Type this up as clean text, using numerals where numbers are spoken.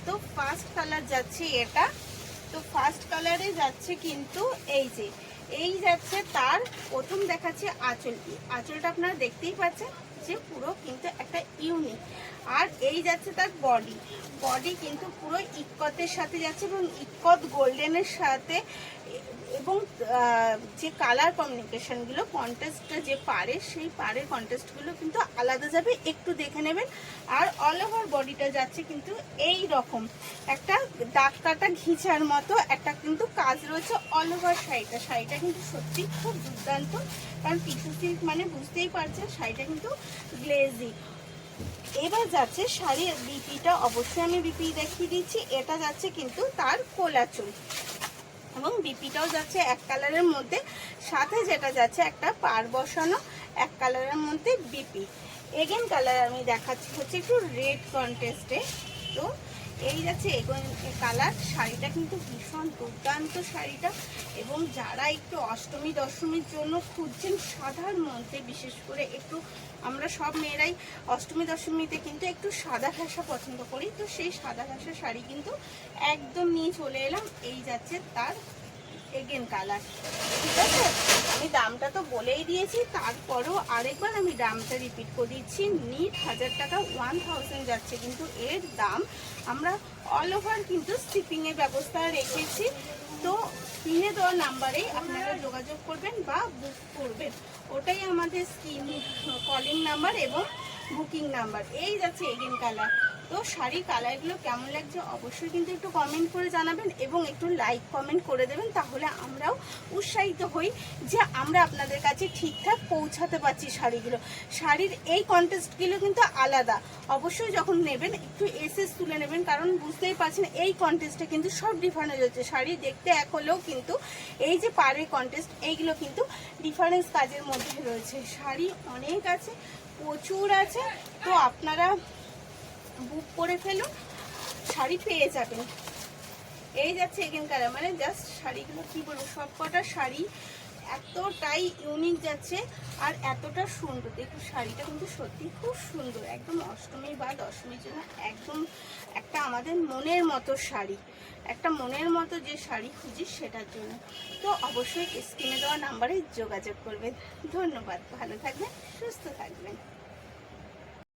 তো first colour যাচ্ছে এটা। তো ফার্স্ট কালারে যাচ্ছে কিন্তু এই যাচ্ছে তার প্রথম দেখাচ্ছে আঁচলটি। আঁচলটা আপনারা দেখতেই পাচ্ছেন যে পুরো কিন্তু একটা ইউনিক। আর এই যাচ্ছে তার বডি। বডি কিন্তু পুরো ইক্কতের সাথে যাচ্ছে এবং ইক্কত গোল্ডেনের সাথে, এবং যে কালার কম্বিনেশনগুলো কন্ট্রাস্টটা যে পারে সেই পাড়ের কন্ট্রাস্টগুলো কিন্তু আলাদা যাবে, একটু দেখে নেবেন। আর অল ওভার বডিটা যাচ্ছে কিন্তু এই রকম একটা দাগ কাটা ঘিচার মতো একটা কিন্তু কাজ রয়েছে অল ওভার শাড়িটা। শাড়িটা কিন্তু সত্যি খুব দুর্দান্ত, কারণ টিস্যু সিল্ক মানে বুঝতেই পারছেন শাড়িটা কিন্তু গ্লেজি। এবার যাচ্ছে শাড়ির বিপিটা, অবশ্যই আমি বিপি দেখিয়ে দিচ্ছি। এটা যাচ্ছে কিন্তু তার কোলাচল এবং বিপিটাও যাচ্ছে এক কালারের মধ্যে, সাথে যেটা যাচ্ছে একটা পার বসানো এক কালারের মধ্যে বিপি। এগেন কালার আমি দেখাচ্ছি হচ্ছে একটু রেড কন্ট্রাস্টে। তো এই যাচ্ছে কালার। শাড়িটা কিন্তু ভীষণ দুর্দান্ত শাড়িটা, এবং যারা একটু অষ্টমী দশমীর জন্য খুঁজছেন সাদার মধ্যে, বিশেষ করে একটু আমরা সব মেয়েরাই অষ্টমী দশমীতে কিন্তু একটু সাদা ঘাসা পছন্দ করি, তো সেই সাদা ঘাসা শাড়ি কিন্তু একদম নিয়ে চলে এলাম। এই যাচ্ছে তার এগেন কালার। ঠিক আছে, আমি দামটা তো বলেই দিয়েছি, তারপরেও আরেকবার আমি দামটা রিপিট করে দিচ্ছি। নিট 1000 টাকা, 1000 যাচ্ছে কিন্তু এর দাম। আমরা অল ওভার কিন্তু শিপিংয়ের ব্যবস্থা রেখেছি। তো স্ক্রিনে দেওয়া নাম্বারেই আপনারা যোগাযোগ করবেন বা বুক করবেন, ওটাই আমাদের স্ক্রিন কলিং নাম্বার এবং বুকিং নাম্বার। এই যাচ্ছে এগেন কালার। তো শাড়ির কালারগুলো কেমন লাগছে অবশ্যই কিন্তু একটু কমেন্ট করে জানাবেন এবং একটু লাইক কমেন্ট করে দেবেন, তাহলে আমরাও উৎসাহিত হই যে আমরা আপনাদের কাছে ঠিকঠাক পৌঁছাতে পারছি শাড়িগুলো। শাড়ির এই কন্টেস্টগুলো কিন্তু আলাদা, অবশ্যই যখন নেবেন একটু এসএস তুলে নেবেন, কারণ বুঝতেই পারছেন এই কন্টেস্টে কিন্তু সব ডিফারেন্স হচ্ছে। শাড়ি দেখতে এক হলেও কিন্তু এই যে পাড়ের কন্টেস্ট এইগুলো কিন্তু ডিফারেন্স কাজের মধ্যে রয়েছে। শাড়ি অনেক আছে, প্রচুর আছে, তো আপনারা বুক করে ফেলুন, শাড়ি পেয়ে যাবেন। এই যাচ্ছে এগেন কালার, মানে জাস্ট শাড়িগুলো কি বলবো, সব কটা শাড়ি এতটাই ইউনিক যাচ্ছে আর এতটা সুন্দর। দেখুন শাড়িটা কিন্তু সত্যি খুব সুন্দর, একদম অষ্টমী বা দশমীর জন্য একদম একটা আমাদের মনের মতো শাড়ি, একটা মনের মতো যে শাড়ি খুঁজি সেটার জন্য। তো অবশ্যই স্ক্রিনে দেওয়া নাম্বারে যোগাযোগ করবেন। ধন্যবাদ, ভালো থাকবেন, সুস্থ থাকবেন।